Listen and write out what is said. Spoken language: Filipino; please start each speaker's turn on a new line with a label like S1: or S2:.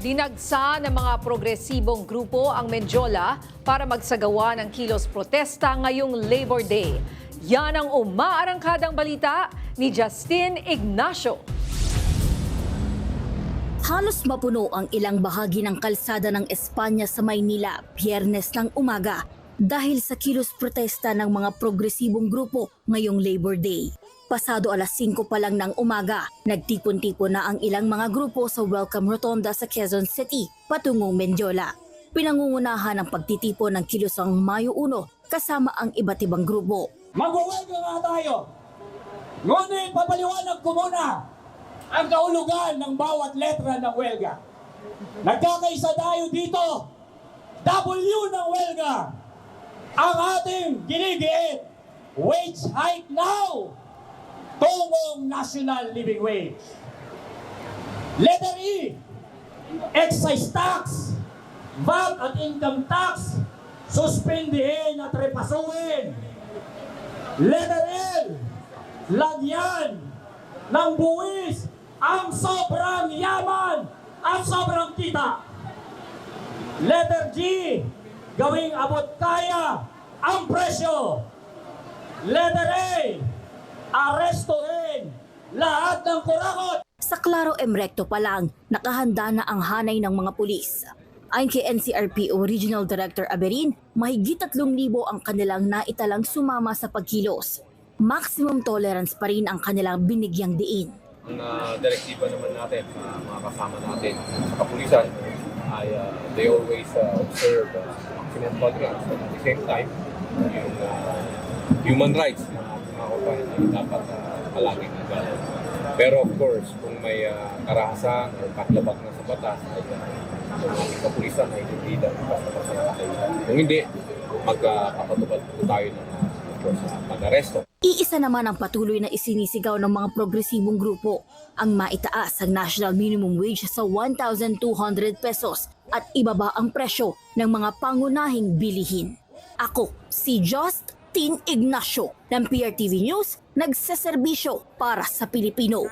S1: Dinagsa ng mga progresibong grupo ang Menjola para magsagawa ng kilos protesta ngayong Labor Day. Yan ang umaarangkadang balita ni Justin Ignacio.
S2: Halos mapuno ang ilang bahagi ng kalsada ng Espanya sa Maynila Biyernes ng umaga dahil sa kilos protesta ng mga progresibong grupo ngayong Labor Day. Pasado alas 5 pa lang ng umaga, nagtipon-tipon na ang ilang mga grupo sa Welcome Rotonda sa Quezon City patungong Menjola. Pinangungunahan ang pagtitipon ng kilosang Mayo 1 kasama ang iba't ibang grupo.
S3: Magwawelga nga tayo. Ngunit papaliwanag ko muna ang kahulugan ng bawat letra ng welga. Nagkakaisa tayo dito. W ng welga. Ang ating ginigiit. Wage hike now. Tungong national living wage. Letter E. Excise tax. VAT at income tax. Suspindihin at repasuin. Letter L. Lagyan ng buwis ang sobrang yaman at sobrang kita. Letter G. Gawing abot kaya ang presyo. Letter A. Arestuhin lahat ng kurakot.
S2: Sa Claro M. Recto pa lang, nakahanda na ang hanay ng mga pulis. Ayon kay NCRPO Regional Director Aberin, mahigit 3,000 ang kanilang naitalang sumama sa pagkilos. Maximum tolerance pa rin ang kanilang binigyang diin.
S4: Ang direktiba naman natin, mga kasama natin sa kapulisan, ay they always observe maximum tolerance. At the same time, yung human rights na mga kabayan ay dapat palaging gano'n. Pero of course, kung may karahasan o paglabag na sa batas, ay yung ating kapulisan ay hindi dapat basta-basta natin. Kung hindi, magpapatupad po tayo ng pag-aresto.
S2: Iisa naman ang patuloy na isinisigaw ng mga progresibong grupo ang maitaas ang national minimum wage sa 1,200 pesos at ibaba ang presyo ng mga pangunahing bilihin. Ako, si Justin Ignacio ng PRTV News, nagseserbisyo para sa Pilipino.